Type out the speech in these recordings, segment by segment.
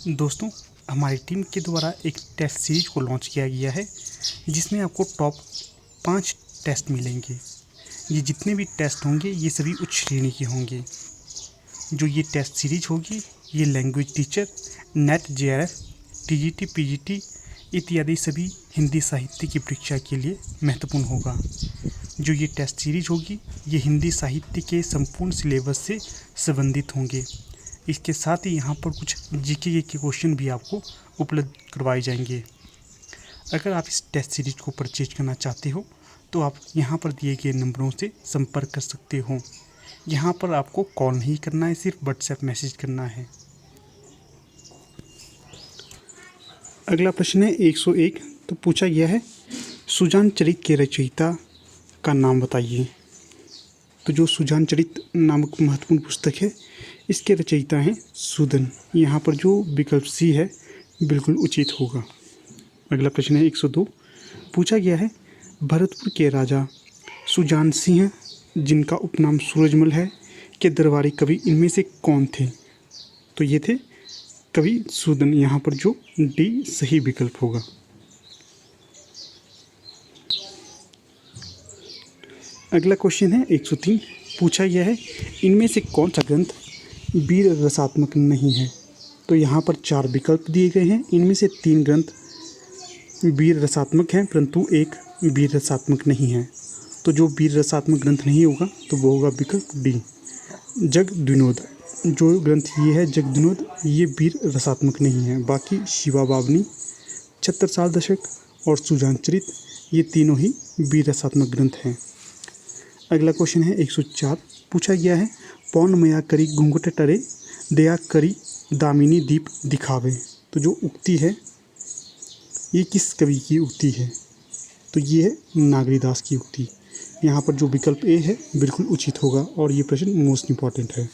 दोस्तों, हमारी टीम के द्वारा एक टेस्ट सीरीज को लॉन्च किया गया है जिसमें आपको टॉप 5 टेस्ट मिलेंगे। ये जितने भी टेस्ट होंगे ये सभी उच्च श्रेणी के होंगे। जो ये टेस्ट सीरीज होगी ये language teacher, net JRF, TGT, PGT इत्यादि सभी हिंदी साहित्य की परीक्षा के लिए महत्वपूर्ण होगा। जो ये टेस्ट सीरीज होगी ये हिंदी साहित्य के संपूर्ण सिलेबस से संबंधित होंगे। इसके साथ ही यहाँ पर कुछ जीके के क्वेश्चन भी आपको उपलब्ध करवाए जाएंगे। अगर आप इस टेस्ट सीरीज को परचेज करना चाहते हो तो आप यहाँ पर दिए गए नंबरों से संपर्क कर सकते हो। यहाँ पर आपको कॉल नहीं करना है, सिर्फ व्हाट्सएप मैसेज करना है। अगला प्रश्न है 101। तो पूछा गया है सुजान चरित के रचयिता का नाम बताइए। तो जो सुजान चरित नामक महत्वपूर्ण पुस्तक है इसके रचयिता हैं सूदन। यहाँ पर जो विकल्प सी है बिल्कुल उचित होगा। अगला प्रश्न है 102। पूछा गया है भरतपुर के राजा सुजान सिंह जिनका उपनाम सूरजमल है के दरबारी कवि इनमें से कौन थे। तो ये थे कवि सूदन। यहाँ पर जो डी सही विकल्प होगा। अगला क्वेश्चन है 103। पूछा गया है इनमें से कौन सा ग्रंथ वीर रसात्मक नहीं है। तो यहाँ पर 4 विकल्प दिए गए हैं। इनमें से 3 ग्रंथ वीर रसात्मक हैं परंतु एक वीर रसात्मक नहीं है। तो जो वीर रसात्मक ग्रंथ नहीं होगा तो वो होगा विकल्प डी जगद्विनोद। जो ग्रंथ ये है जगद्विनोद ये वीर रसात्मक नहीं है। बाकी शिवा बावनी, छत्रसाल दशक और सुजान चरित ये तीनों ही वीर रसात्मक ग्रंथ हैं। अगला क्वेश्चन है 104। पूछा गया है पौन मया करी घूंघट टरे दया करी दामिनी दीप दिखावे। तो जो उक्ति है ये किस कवि की उक्ति है। तो ये है नागरीदास की उक्ति। यहाँ पर जो विकल्प ए है बिल्कुल उचित होगा और ये प्रश्न मोस्ट इम्पॉर्टेंट है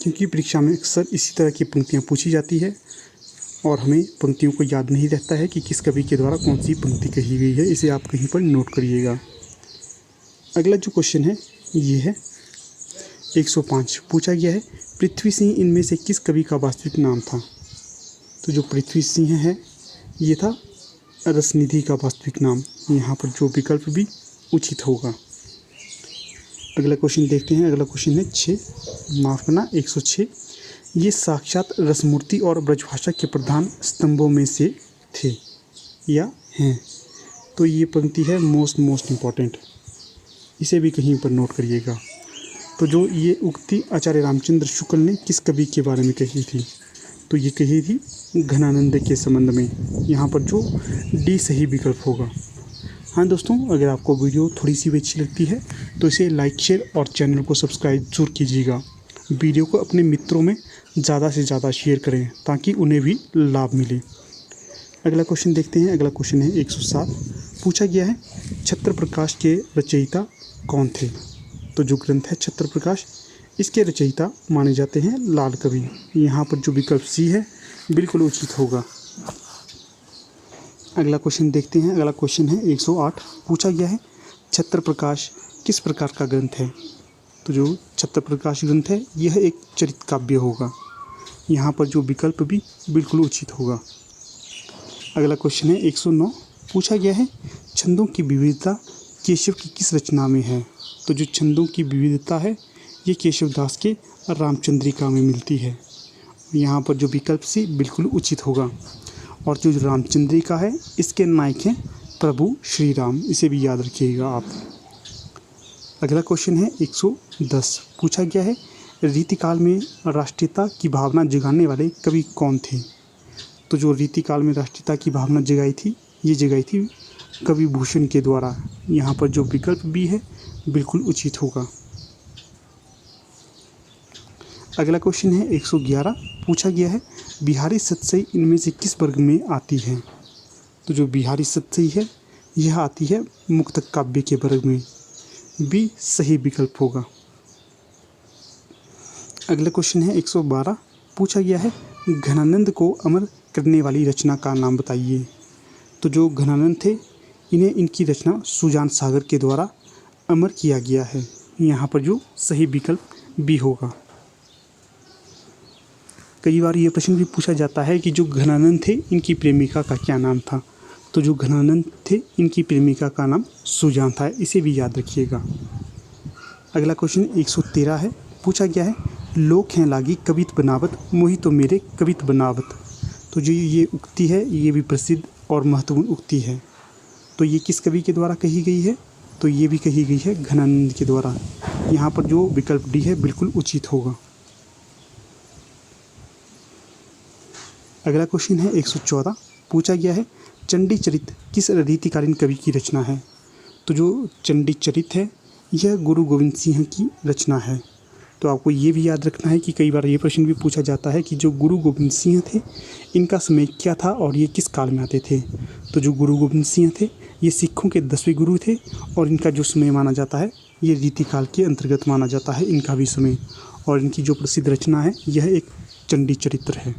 क्योंकि परीक्षा में अक्सर इसी तरह की पंक्तियाँ पूछी जाती है और हमें पंक्तियों को याद नहीं रहता है कि किस कवि के द्वारा कौन सी पंक्ति कही गई है। इसे आप कहीं पर नोट करिएगा। अगला जो क्वेश्चन है ये है 105। पूछा गया है पृथ्वी सिंह इनमें से किस कवि का वास्तविक नाम था। तो जो पृथ्वी सिंह है ये था रसनिधि का वास्तविक नाम। यहाँ पर जो विकल्प भी उचित होगा। अगला क्वेश्चन देखते हैं। अगला क्वेश्चन है 106। ये साक्षात रसमूर्ति और ब्रजभाषा के प्रधान स्तंभों में से थे या हैं। तो ये पंक्ति है मोस्ट इम्पॉर्टेंट, इसे भी कहीं पर नोट करिएगा। तो जो ये उक्ति आचार्य रामचंद्र शुक्ल ने किस कवि के बारे में कही थी। तो ये कही थी घनानंद के संबंध में। यहाँ पर जो डी सही विकल्प होगा। हाँ दोस्तों, अगर आपको वीडियो थोड़ी सी भी अच्छी लगती है तो इसे लाइक, शेयर और चैनल को सब्सक्राइब जरूर कीजिएगा। वीडियो को अपने मित्रों में ज़्यादा से ज़्यादा शेयर करें ताकि उन्हें भी लाभ मिले। अगला क्वेश्चन देखते हैं। अगला क्वेश्चन है 107। पूछा गया है छत्र प्रकाश के रचयिता कौन थे। तो जो ग्रंथ है छत्र प्रकाश इसके रचयिता माने जाते हैं लाल कवि। यहाँ पर जो विकल्प सी है बिल्कुल उचित होगा। अगला क्वेश्चन देखते हैं। अगला क्वेश्चन है 108। पूछा गया है छत्र प्रकाश किस प्रकार का ग्रंथ है। तो जो छत्र प्रकाश ग्रंथ है यह एक चरित काव्य होगा। यहाँ पर जो विकल्प भी बिल्कुल उचित होगा। अगला क्वेश्चन है 109। पूछा गया है छंदों की विविधता केशव की किस रचना में है। तो जो छंदों की विविधता है ये केशवदास के रामचंद्रिका में मिलती है। यहाँ पर जो विकल्प सी बिल्कुल उचित होगा। और जो रामचंद्रिका है इसके नायक हैं प्रभु श्री राम, इसे भी याद रखिएगा आप। अगला क्वेश्चन है 110। पूछा गया है रीतिकाल में राष्ट्रीयता की भावना जगाने वाले कवि कौन थे। तो जो रीतिकाल में राष्ट्रीयता की भावना जगाई थी ये जगाई थी कवि भूषण के द्वारा। यहाँ पर जो विकल्प भी है बिल्कुल उचित होगा। अगला क्वेश्चन है 111। पूछा गया है बिहारी सतसई इनमें से किस वर्ग में आती है। तो जो बिहारी सतसई है यह आती है मुक्तक काव्य के वर्ग में। बी सही विकल्प होगा। अगला क्वेश्चन है 112। पूछा गया है घनानंद को अमर करने वाली रचना का नाम बताइए। तो जो घनानंद थे इन्हें इनकी रचना सुजान सागर के द्वारा अमर किया गया है। यहाँ पर जो सही विकल्प बी होगा। कई बार ये प्रश्न भी पूछा जाता है कि जो घनानंद थे इनकी प्रेमिका का क्या नाम था। तो जो घनानंद थे इनकी प्रेमिका का नाम सुजान था, इसे भी याद रखिएगा। अगला क्वेश्चन 113 है, पूछा गया है लोक हैं लागी कवित बनावत मोहि तो मेरे कवित बनावत। तो जो ये उक्ति है ये भी प्रसिद्ध और महत्वपूर्ण उक्ति है। तो ये किस कवि के द्वारा कही गई है? तो ये भी कही गई है घनानंद के द्वारा। यहाँ पर जो विकल्प डी है बिल्कुल उचित होगा। अगला क्वेश्चन है 114, पूछा गया है चंडी चरित किस रीतिकालीन कवि की रचना है। तो जो चंडी चरित है यह गुरु गोविंद सिंह की रचना है। तो आपको ये भी याद रखना है कि कई बार ये प्रश्न भी पूछा जाता है कि जो गुरु गोविंद सिंह थे इनका समय क्या था और ये किस काल में आते थे। तो जो गुरु गोविंद सिंह थे ये सिखों के 10वें गुरु थे और इनका जो समय माना जाता है ये रीतिकाल के अंतर्गत माना जाता है इनका भी समय। और इनकी जो प्रसिद्ध रचना है यह एक चंडी चरित्र है।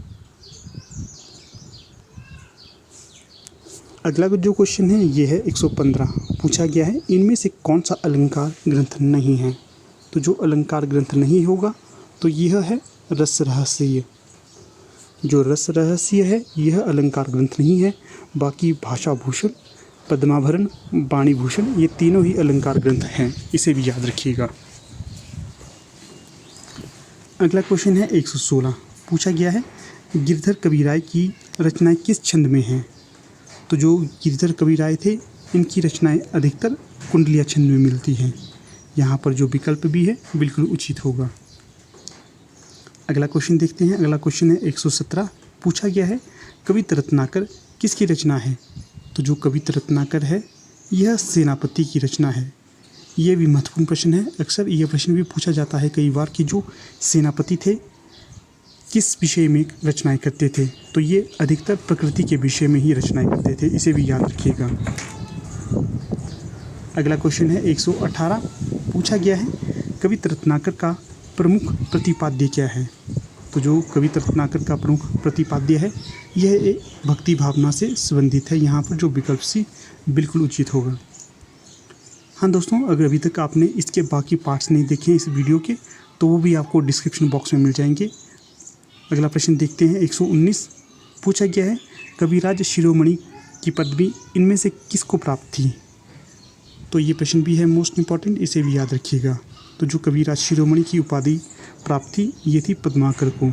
अगला जो क्वेश्चन है ये है 115, पूछा गया है इनमें से कौन सा अलंकार ग्रंथ नहीं है। तो जो अलंकार ग्रंथ नहीं होगा तो यह है रस रहस्य। जो रस रहस्य है यह अलंकार ग्रंथ नहीं है। बाकी भाषा भूषण, पद्माभरण, वाणी भूषण ये तीनों ही अलंकार ग्रंथ हैं, इसे भी याद रखिएगा। अगला क्वेश्चन है 116, पूछा गया है गिरधर कबीराय की रचनाएं किस छंद में हैं। तो जो गिरधर कबीराय थे इनकी रचनाएं अधिकतर कुंडलिया छंद में मिलती हैं। यहाँ पर जो विकल्प भी है बिल्कुल उचित होगा। अगला क्वेश्चन देखते हैं। अगला क्वेश्चन है 117, पूछा गया है कवित रत्नाकर किसकी रचना है। तो जो कवित रत्नाकर है यह सेनापति की रचना है। ये भी महत्वपूर्ण प्रश्न है। अक्सर यह प्रश्न भी पूछा जाता है कई बार कि जो सेनापति थे किस विषय में रचनाएं करते थे। तो ये अधिकतर प्रकृति के विषय में ही रचनाएं करते थे, इसे भी याद रखिएगा। अगला क्वेश्चन है 118, पूछा गया है कवित रत्नाकर का प्रमुख प्रतिपाद्य क्या है। तो जो कवित रत्नाकर का प्रमुख प्रतिपाद्य है यह एक भक्ति भावना से संबंधित है। यहाँ पर जो विकल्प सी बिल्कुल उचित होगा। हाँ दोस्तों, अगर अभी तक आपने इसके बाकी पार्ट्स नहीं देखे इस वीडियो के तो वो भी आपको डिस्क्रिप्शन बॉक्स में मिल जाएंगे। अगला प्रश्न देखते हैं 119, पूछा गया है कविराज शिरोमणि की पदवी इनमें से किसको प्राप्त थी। तो ये प्रश्न भी है मोस्ट इम्पॉर्टेंट, इसे भी याद रखिएगा। तो जो कविराज शिरोमणि की उपाधि प्राप्त थी ये थी पद्माकर को।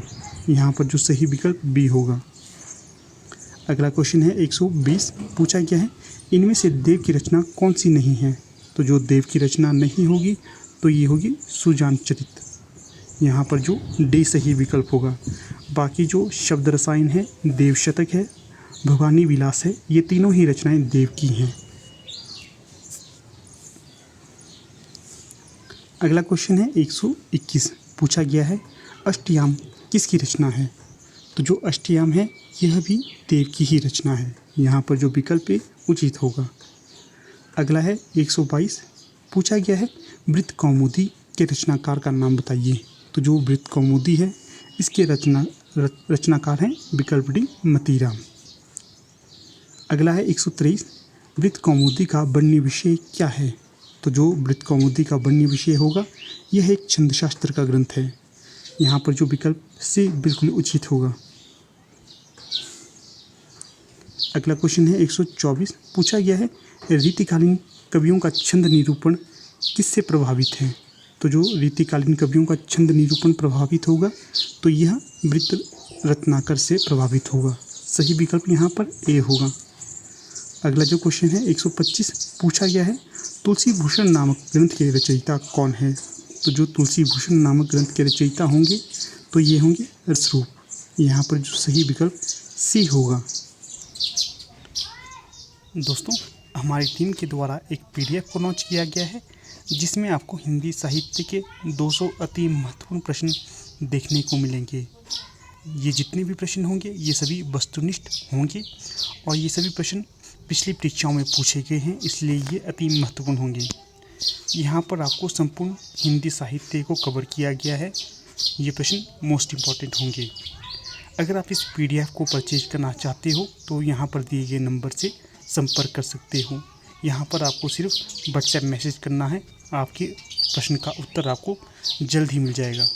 यहाँ पर जो सही विकल्प बी होगा। अगला क्वेश्चन है 120, पूछा गया है इनमें से देव की रचना कौन सी नहीं है। तो जो देव की रचना नहीं होगी तो ये होगी सुजान चरित। यहाँ पर जो डी सही विकल्प होगा। बाकी जो शब्द रसायन है, देव शतक है, भवानी विलास है, ये तीनों ही रचनाएं देव की हैं। अगला क्वेश्चन है 121, पूछा गया है अष्टयाम किसकी रचना है। तो जो अष्टयाम है यह भी देव की ही रचना है। यहाँ पर जो विकल्प है उचित होगा। अगला है 122, पूछा गया है वृत्त कौमुदी के रचनाकार का नाम बताइए। तो जो वृत्त कौमुदी है इसके रचनाकार हैं विकल्प डी मतीराम। अगला है 123, वृत्त कौमुदी का वर्ण्य विषय क्या है। तो जो वृत्त कौमुदी का वर्ण्य विषय होगा यह एक छंदशास्त्र का ग्रंथ है। यहाँ पर जो विकल्प से बिल्कुल उचित होगा। अगला क्वेश्चन है 124, पूछा गया है रीतिकालीन कवियों का छंद निरूपण किससे प्रभावित है। तो जो रीतिकालीन कवियों का छंद निरूपण प्रभावित होगा तो यह वृत्त रत्नाकर से प्रभावित होगा। सही विकल्प यहाँ पर ए होगा। अगला जो क्वेश्चन है 125, पूछा गया है तुलसी भूषण नामक ग्रंथ के रचयिता कौन है। तो जो तुलसी भूषण नामक ग्रंथ के रचयिता होंगे तो ये होंगे रसरूप। यहाँ पर जो सही विकल्प सी होगा। दोस्तों, हमारी टीम के द्वारा एक PDF को लॉन्च किया गया है जिसमें आपको हिंदी साहित्य के 200 अति महत्वपूर्ण प्रश्न देखने को मिलेंगे। ये जितने भी प्रश्न होंगे ये सभी वस्तुनिष्ठ होंगे और ये सभी प्रश्न पिछली परीक्षाओं में पूछे गए हैं, इसलिए ये अति महत्वपूर्ण होंगे। यहाँ पर आपको संपूर्ण हिंदी साहित्य को कवर किया गया है। ये प्रश्न मोस्ट इम्पॉर्टेंट होंगे। अगर आप इस PDF को परचेज करना चाहते हो तो यहाँ पर दिए गए नंबर से संपर्क कर सकते हो। यहाँ पर आपको सिर्फ WhatsApp मैसेज करना है, आपके प्रश्न का उत्तर आपको जल्द ही मिल जाएगा।